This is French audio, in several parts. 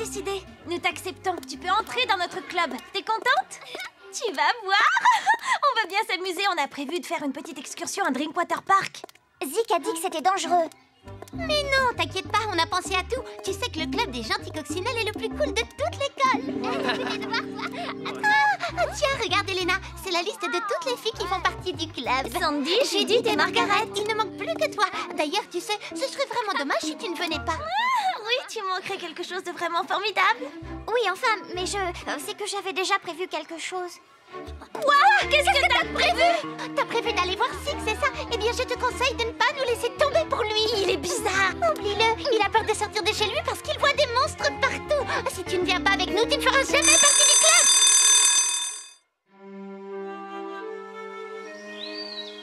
décidé. Nous t'acceptons. Tu peux entrer dans notre club. T'es contente? Tu vas voir. On va bien s'amuser. On a prévu de faire une petite excursion à Drinkwater Park. Zik a dit que c'était dangereux. Mais non, t'inquiète pas, on a pensé à tout. Tu sais que le club des gentils coccinelles est le plus cool de toute l'école. Tiens, regarde Elena, c'est la liste de toutes les filles qui font partie du club. Sandy, Judith et Margaret. Il ne manque plus que toi. D'ailleurs, tu sais, ce serait vraiment dommage si tu ne venais pas. Oui, tu manquerais quelque chose de vraiment formidable. Oui, enfin, mais c'est que j'avais déjà prévu quelque chose. Quoi? Qu'est-ce que t'as prévu? T'as prévu d'aller voir Zik, c'est ça? Eh bien, je te conseille de ne pas nous laisser tomber pour lui. Il est bizarre. Oublie-le, il a peur de sortir de chez lui parce qu'il voit des monstres partout. Si tu ne viens pas avec nous, tu ne feras jamais partie du club.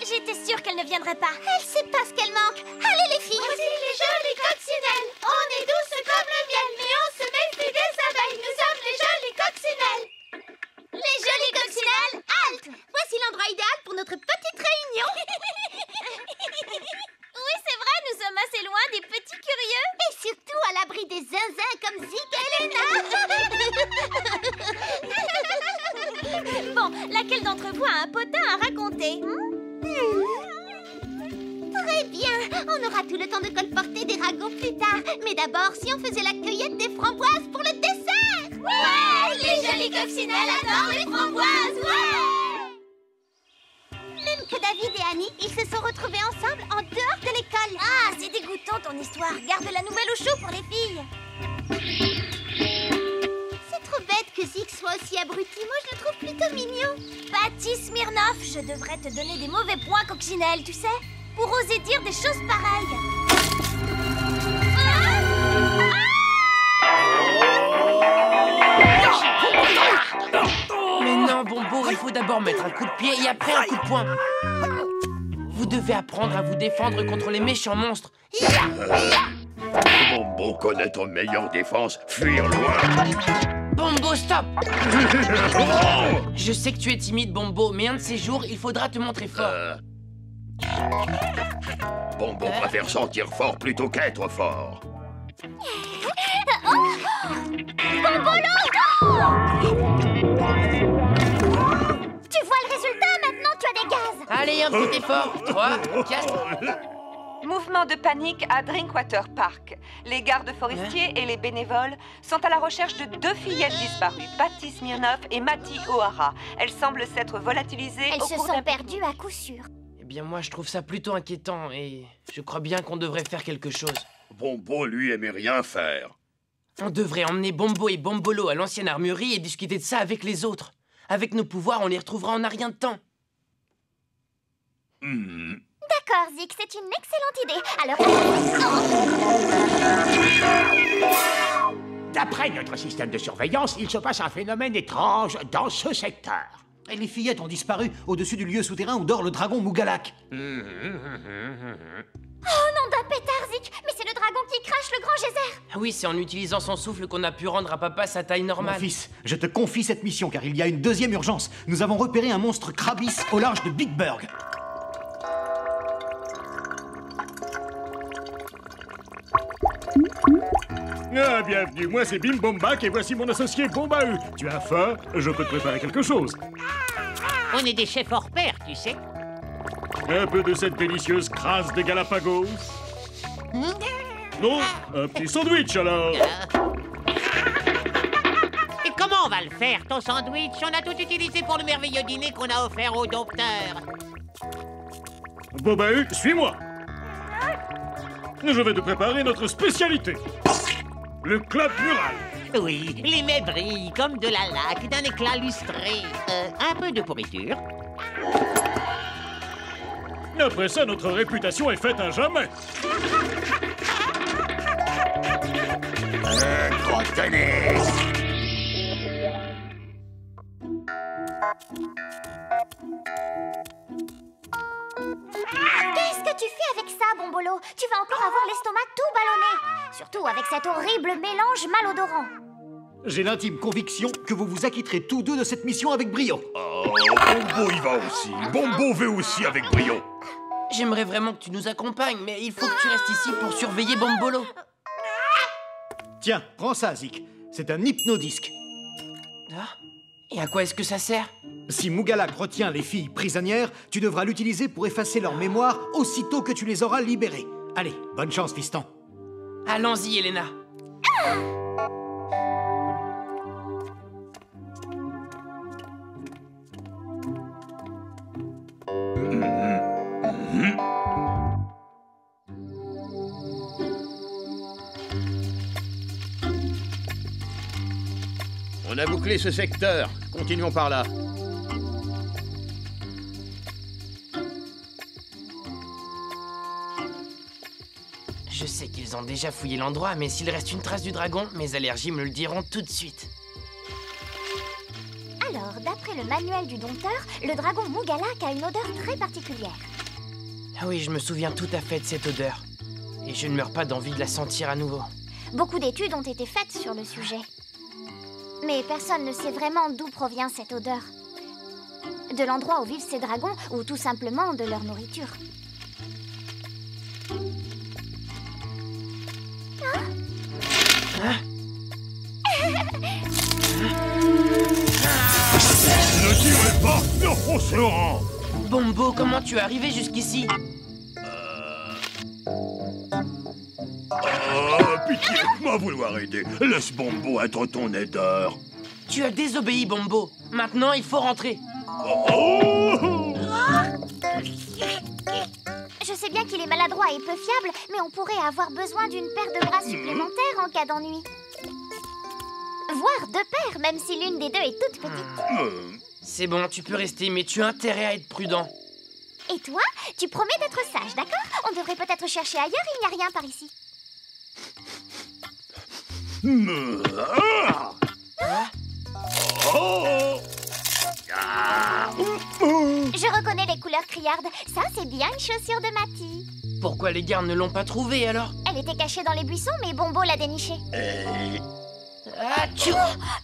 J'étais sûre qu'elle ne viendrait pas. Elle sait pas ce qu'elle manque. Allez les filles. Voici les jolies coccinelles. On est douces comme le miel, mais on se méfie des abeilles. Nous sommes les jolies coccinelles. Les jolies coccinelles, halte! Voici l'endroit idéal pour notre petite réunion. Oui, c'est vrai, nous sommes assez loin des petits curieux. Et surtout à l'abri des zinzins comme Zik et Elena. Bon, laquelle d'entre vous a un potin à raconter? Très bien, on aura tout le temps de colporter des ragots plus tard. Mais d'abord, si on faisait la cueillette des framboises pour le dessert. Ouais, les jolies coccinelles adorent les framboises, ouais. Même que David et Annie, ils se sont retrouvés ensemble en dehors de l'école. Ah, c'est dégoûtant ton histoire. Garde la nouvelle au chaud pour les filles. C'est trop bête que Zik soit aussi abruti. Moi, je le trouve plutôt mignon. Patty Smirnoff, je devrais te donner des mauvais points, coccinelle, tu sais, pour oser dire des choses pareilles. Mais non, Bombo, il faut d'abord mettre un coup de pied et après un coup de poing. Vous devez apprendre à vous défendre contre les méchants monstres. Bombo connaît ton meilleure défense, fuir loin. Bombo, stop! Je sais que tu es timide, Bombo, mais un de ces jours, il faudra te montrer fort. Bombo préfère sentir fort plutôt qu'être fort. Tu vois le résultat, maintenant tu as des gaz. Allez, un petit effort. 3, 4... Mouvement de panique à Drinkwater Park. Les gardes forestiers et les bénévoles sont à la recherche de 2 fillettes disparues, Patty Smirnoff et Matty O'Hara. Elles semblent s'être volatilisées Elles au se cours sont d'un... perdues à coup sûr. Eh bien, moi, je trouve ça plutôt inquiétant et je crois bien qu'on devrait faire quelque chose. Bombo, lui, aimait rien faire. On devrait emmener Bombo et Bombolo à l'ancienne armurerie et discuter de ça avec les autres. Avec nos pouvoirs, on les retrouvera en un rien de temps. D'accord, Zik, c'est une excellente idée. Alors... D'après notre système de surveillance, il se passe un phénomène étrange dans ce secteur. Et les fillettes ont disparu au-dessus du lieu souterrain où dort le dragon Mougalak. Oh non d'un pétard, Zik, mais c'est le dragon qui crache le grand geyser. Ah oui, c'est en utilisant son souffle qu'on a pu rendre à papa sa taille Mon normale. fils, je te confie cette mission car il y a une deuxième urgence. Nous avons repéré un monstre Krabis au large de Big Burg. Ah, bienvenue, moi c'est Bim Bombak et voici mon associé Bombahu. Tu as faim? Je peux te préparer quelque chose. On est des chefs hors pair, tu sais. Un peu de cette délicieuse crasse des Galapagos. Non, un petit sandwich alors. Et comment on va le faire, ton sandwich? On a tout utilisé pour le merveilleux dîner qu'on a offert au dompteur. Bombahu, suis-moi. Je vais te préparer notre spécialité. Le club mural. Oui, les mets brillent comme de la laque d'un éclat lustré. Un peu de pourriture. Après ça, notre réputation est faite à jamais. Un grand tennis. Qu'est-ce que tu fais avec ça, Bombolo? Tu vas encore avoir l'estomac tout ballonné. Surtout avec cet horrible mélange malodorant. J'ai l'intime conviction que vous vous acquitterez tous deux de cette mission avec brio. Oh, Bombo y va aussi. Bombo veut aussi avec brio. J'aimerais vraiment que tu nous accompagnes, mais il faut que tu restes ici pour surveiller Bombolo. Tiens, prends ça, Zik. C'est un hypnodisque. Ah, et à quoi est-ce que ça sert? Si Mougalak retient les filles prisonnières, tu devras l'utiliser pour effacer leur mémoire aussitôt que tu les auras libérées. Allez, bonne chance, fiston. Allons-y, Elena. On a bouclé ce secteur. Continuons par là. Je sais qu'ils ont déjà fouillé l'endroit, mais s'il reste une trace du dragon, mes allergies me le diront tout de suite. Alors, d'après le manuel du dompteur, le dragon Mougalak a une odeur très particulière. Ah oui, je me souviens tout à fait de cette odeur. Et je ne meurs pas d'envie de la sentir à nouveau. Beaucoup d'études ont été faites sur le sujet. Mais personne ne sait vraiment d'où provient cette odeur. De l'endroit où vivent ces dragons, ou tout simplement de leur nourriture. Ne tirez pas, non, on se rend. Bombo, comment tu es arrivé jusqu'ici? Pitié, va vouloir aider. Laisse Bombo être ton aideur. Tu as désobéi, Bombo. Maintenant, il faut rentrer. Je sais bien qu'il est maladroit et peu fiable, mais on pourrait avoir besoin d'une paire de bras supplémentaires en cas d'ennui. Voire deux paires, même si l'une des deux est toute petite. C'est bon, tu peux rester, mais tu as intérêt à être prudent. Et toi, tu promets d'être sage, d'accord? On devrait peut-être chercher ailleurs, il n'y a rien par ici. Je reconnais les couleurs criardes. Ça, c'est bien une chaussure de Matty. Pourquoi les gardes ne l'ont pas trouvée, alors? Elle était cachée dans les buissons, mais Bombo l'a dénichée. Ah, tchou!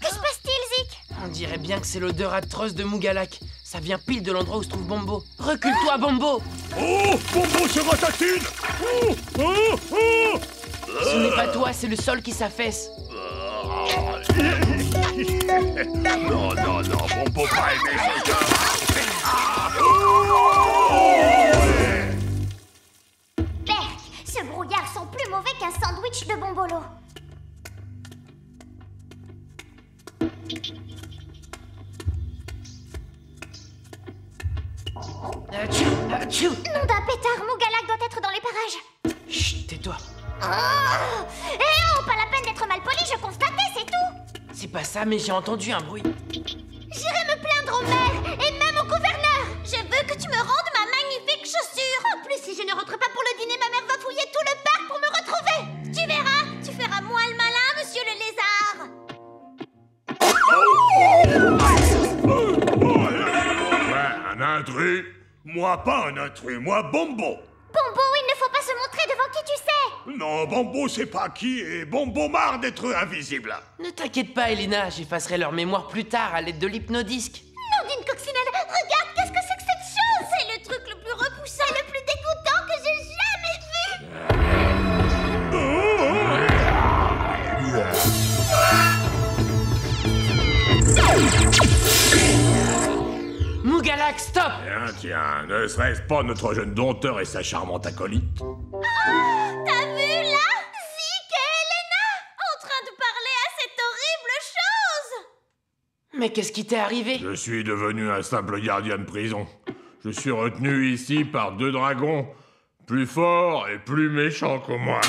Que se passe-t-il, Zik? On dirait bien que c'est l'odeur atroce de Mougalak. Ça vient pile de l'endroit où se trouve Bombo. Recule-toi, Bombo! Oh, Bombo se ratatine! Ce n'est pas toi, c'est le sol qui s'affaisse. Non, Bombo pas aimé Berk, ce brouillard sent plus mauvais qu'un sandwich de Bombolo. Achou! Nom d'un pétard, Mougalak doit être dans les parages. Chut, tais-toi. Eh oh, pas la peine d'être mal poli, je constatais, c'est tout. C'est pas ça, mais j'ai entendu un bruit. J'irai me plaindre au maire et même au gouverneur. Je veux que tu me rendes ma magnifique chaussure. En plus, si je ne rentre pas pour le dîner, ma mère va fouiller tout le parc pour me retrouver. Tu verras, tu feras moins le malin, monsieur le lézard. Ouais, un intrus? Moi pas un intrus, moi Bombo. Bombo, il ne faut pas se montrer devant qui tu sais. Non, Bombo c'est pas qui et Bombo marre d'être invisible. Ne t'inquiète pas, Elena, j'effacerai leur mémoire plus tard à l'aide de l'hypnodisque. Non, d'une coccinelle, regarde, qu'est-ce que c'est que cette chose? C'est le truc le plus repoussant, Le plus dégoûtant que j'ai jamais vu. Mougalak, stop! Tiens, ne serait-ce pas notre jeune dompteur et sa charmante acolyte? T'as vu là? Zik et Elena en train de parler à cette horrible chose. Mais qu'est-ce qui t'est arrivé? Je suis devenu un simple gardien de prison. Je suis retenu ici par deux dragons, plus forts et plus méchants que moi.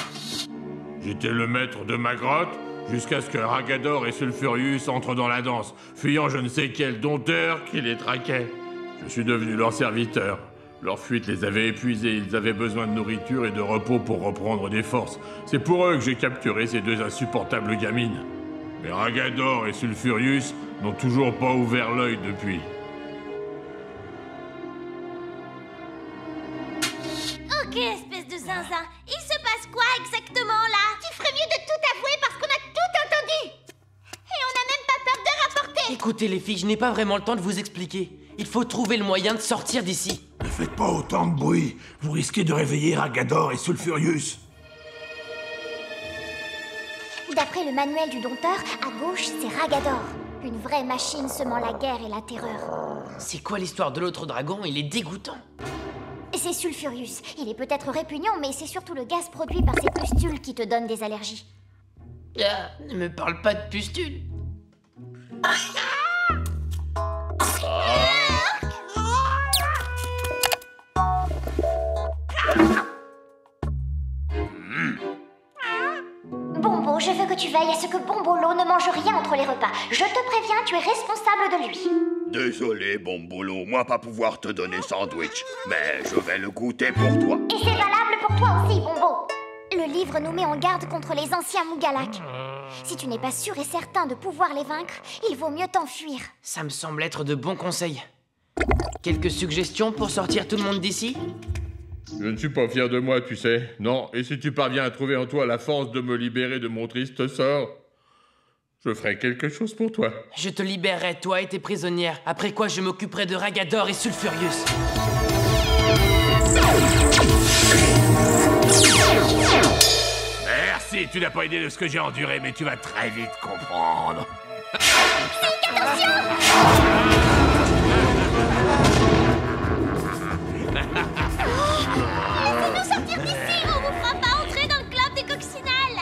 J'étais le maître de ma grotte, jusqu'à ce que Ragador et Sulfurius entrent dans la danse, fuyant je ne sais quel dompteur qui les traquait. Je suis devenu leur serviteur. Leur fuite les avait épuisés, ils avaient besoin de nourriture et de repos pour reprendre des forces. C'est pour eux que j'ai capturé ces deux insupportables gamines. Mais Ragador et Sulfurius n'ont toujours pas ouvert l'œil depuis. Ok, espèce de zinzin. Il se passe quoi exactement là? Tu ferais mieux de tout avouer parce qu'on a tout entendu. Et on n'a même pas peur de rapporter. Écoutez les filles, je n'ai pas vraiment le temps de vous expliquer. Il faut trouver le moyen de sortir d'ici. Ne faites pas autant de bruit, vous risquez de réveiller Ragador et Sulfurius. D'après le manuel du dompteur, à gauche, c'est Ragador. Une vraie machine semant la guerre et la terreur. C'est quoi l'histoire de l'autre dragon? Il est dégoûtant. C'est Sulfurius. Il est peut-être répugnant, mais c'est surtout le gaz produit par ces pustules qui te donne des allergies. Ah, ne me parle pas de pustules. Bombo, je veux que tu veilles à ce que Bombolo ne mange rien entre les repas. Je te préviens, tu es responsable de lui. Désolé, Bombolo, moi pas pouvoir te donner sandwich, mais je vais le goûter pour toi. Et c'est valable pour toi aussi, Bombo. Le livre nous met en garde contre les anciens Mougalak. Si tu n'es pas sûr et certain de pouvoir les vaincre, il vaut mieux t'enfuir. Ça me semble être de bons conseils. Quelques suggestions pour sortir tout le monde d'ici? Je ne suis pas fier de moi, tu sais. Non, et si tu parviens à trouver en toi la force de me libérer de mon triste sort, je ferai quelque chose pour toi. Je te libérerai, toi et tes prisonnières, après quoi je m'occuperai de Ragador et Sulfurius. Merci, tu n'as pas idée de ce que j'ai enduré, mais tu vas très vite comprendre. Laissez-nous sortir d'ici, on vous fera pas entrer dans le club des coccinelles.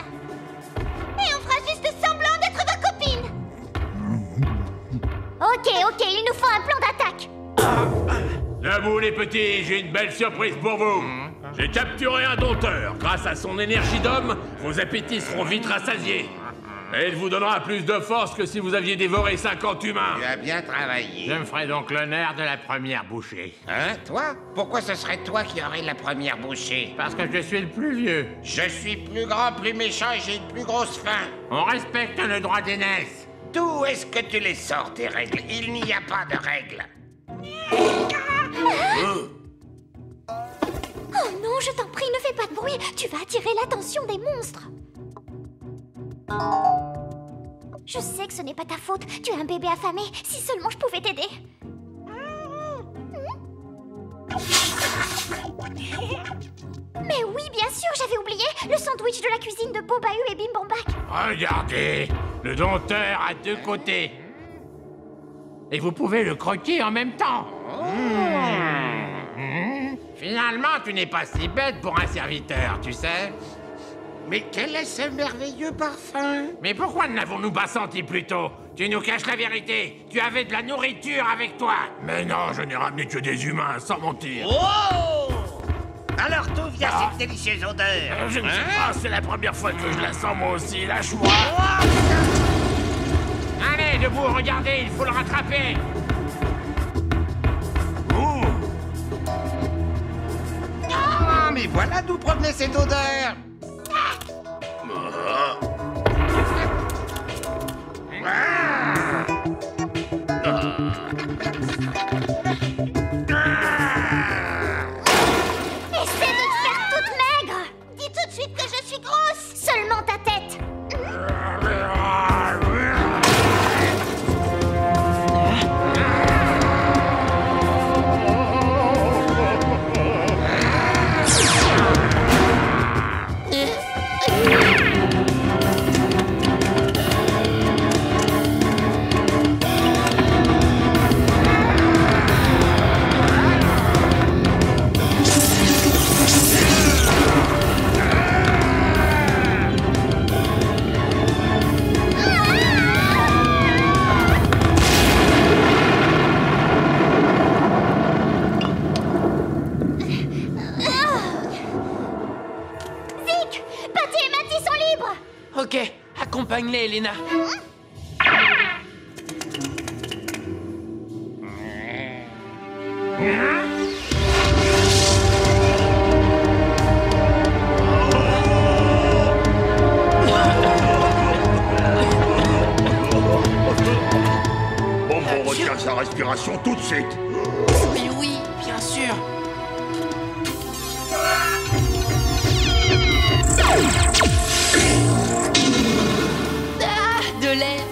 Et on fera juste semblant d'être vos copines. Ok, il nous faut un plan d'attaque. Debout les petits, j'ai une belle surprise pour vous. J'ai capturé un dompteur. Grâce à son énergie d'homme, vos appétits seront vite rassasiés. Et il vous donnera plus de force que si vous aviez dévoré 50 humains. Tu as bien travaillé. Je me ferai donc l'honneur de la première bouchée. Hein, toi? Pourquoi ce serait toi qui aurais la première bouchée? Parce que je suis le plus vieux. Je suis plus grand, plus méchant et j'ai une plus grosse faim. On respecte le droit d'aînesse. D'où est-ce que tu les sors, tes règles? Il n'y a pas de règles. Oh non, je t'en prie, ne fais pas de bruit. Tu vas attirer l'attention des monstres. Je sais que ce n'est pas ta faute. Tu es un bébé affamé. Si seulement je pouvais t'aider. Mais oui, bien sûr, j'avais oublié. Le sandwich de la cuisine de Bobahu et Bim Bam Bak. Regardez, le dompteur a deux côtés. Et vous pouvez le croquer en même temps. Finalement, tu n'es pas si bête pour un serviteur, tu sais. Mais quel est ce merveilleux parfum? Mais pourquoi ne l'avons-nous pas senti plus tôt? Tu nous caches la vérité. Tu avais de la nourriture avec toi. Mais non, je n'ai ramené que des humains, sans mentir. Oh! Alors d'où vient cette délicieuse odeur? Je ne sais pas, c'est la première fois que je la sens moi aussi. Lâche-moi. Allez, debout, regardez, il faut le rattraper. Ah, mais voilà d'où provenait cette odeur. Essaie de te faire toute maigre. Dis tout de suite que je suis grosse. Seulement ta tête. Ok, accompagne-les, Elena. Bon, on retient sa respiration tout de suite. Mais oui, bien sûr. Ah, de l'air.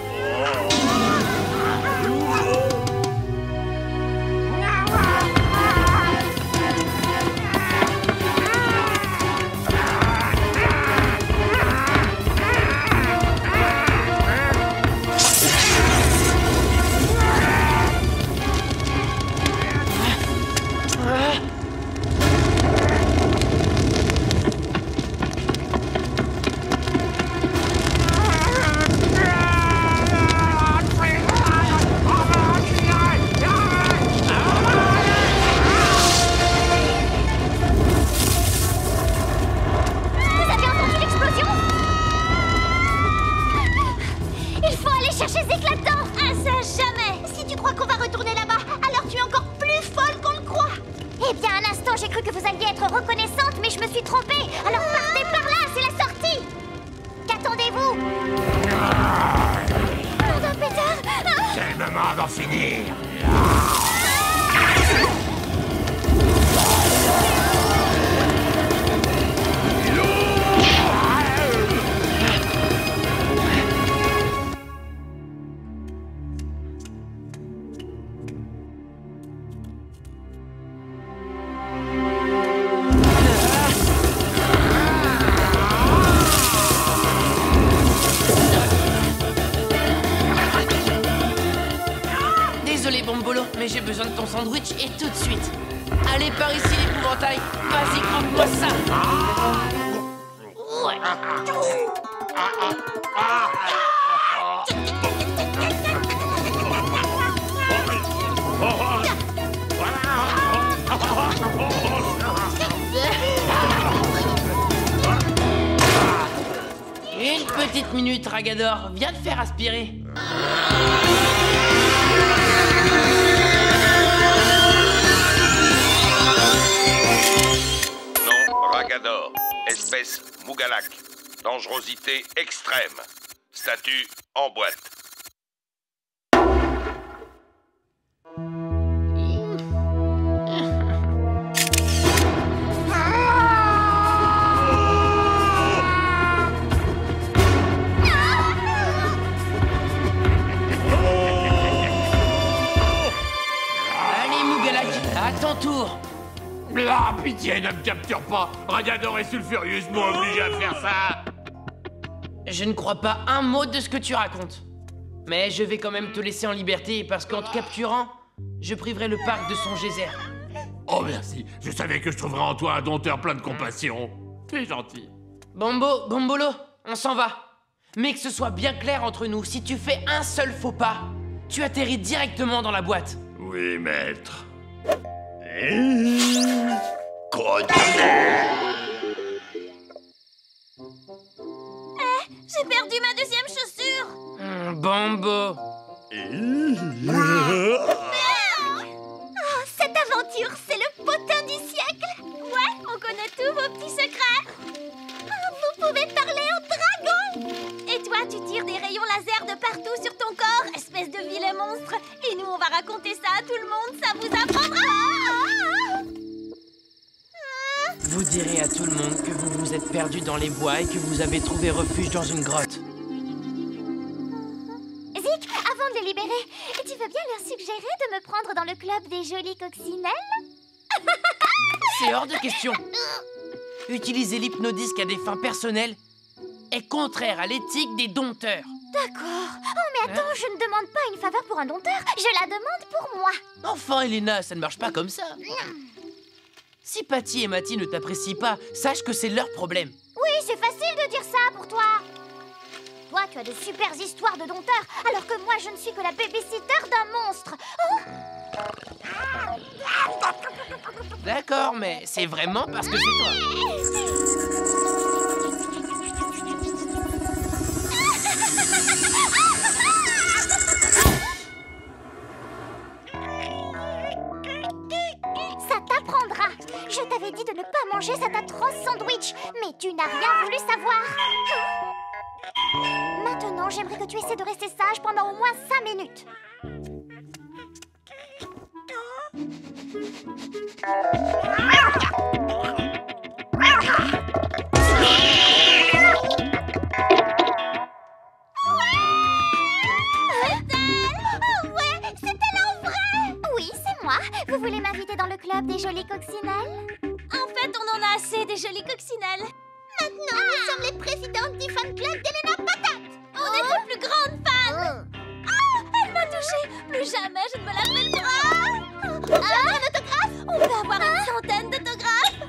porte, mais je me suis trompée. Alors partez par là, c'est la sortie. Qu'attendez-vous? Pardon, Peter. C'est le moment d'en finir. Désolé, Bombolo, mais j'ai besoin de ton sandwich et tout de suite. Allez, par ici, l'épouvantail. Vas-y, croque-moi ça. Ouais. Une petite minute, Ragador. Viens te faire aspirer. Nom Ragador. Espèce Mougalak. Dangerosité extrême. Statut en boîte. Allez, Mougalak, à ton tour. Ah, pitié, ne me capture pas. Ragador est sulfurieusement obligé à faire ça. Je ne crois pas un mot de ce que tu racontes. Mais je vais quand même te laisser en liberté parce qu'en te capturant, je priverai le parc de son geyser. Oh, merci. Je savais que je trouverais en toi un dompteur plein de compassion. Tu es gentil. Bombolo, on s'en va. Mais que ce soit bien clair entre nous, si tu fais un seul faux pas, tu atterris directement dans la boîte. Oui, maître. J'ai perdu ma deuxième chaussure. Bombo. Oh, cette aventure, c'est le potin du siècle. Ouais, on connaît tous vos petits secrets. Vous pouvez parler au dragon. Et toi, tu tires des rayons laser de partout sur ton corps, espèce de vilain monstre. Et nous, on va raconter ça à tout le monde, ça vous apprendra. Vous direz à tout le monde que vous vous êtes perdu dans les bois et que vous avez trouvé refuge dans une grotte. Zik, avant de les libérer, tu veux bien leur suggérer de me prendre dans le club des jolies coccinelles? C'est hors de question. Utiliser l'hypnodisque à des fins personnelles est contraire à l'éthique des dompteurs. D'accord. Oh, mais attends, je ne demande pas une faveur pour un dompteur, je la demande pour moi. Enfin, Elena, ça ne marche pas comme ça. Si Patty et Matty ne t'apprécient pas, sache que c'est leur problème. Oui, c'est facile de dire ça pour toi. Toi, tu as de super histoires de dompteurs, alors que moi, je ne suis que la babysitter d'un monstre. Oh. D'accord, mais c'est vraiment parce que c'est toi. Ça t'apprendra. Je t'avais dit de ne pas manger cet atroce sandwich, mais tu n'as rien voulu savoir. Maintenant, j'aimerais que tu essaies de rester sage pendant au moins 5 minutes. Vous voulez m'inviter dans le club des jolies coccinelles? En fait, on en a assez des jolies coccinelles. Maintenant, nous sommes les présidentes du fan club d'Elena Patate. On est les plus grandes fans. Elle m'a touchée. Plus jamais je ne me laverai le bras. On peut avoir un autographe? On peut avoir une centaine d'autographes.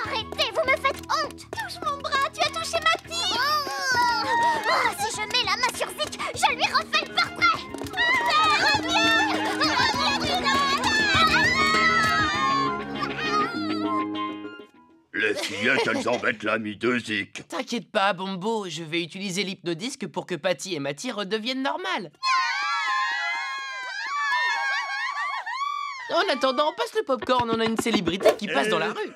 Arrêtez, vous me faites honte. Touche mon bras, tu as touché Matty. Si je mets la main sur Zik, je lui refais le portrait. Les fillettes, elles embêtent l'ami de Zik. T'inquiète pas, Bombo, je vais utiliser l'hypnodisque pour que Patty et Matty redeviennent normales. En attendant, passe le popcorn, on a une célébrité qui passe dans la rue.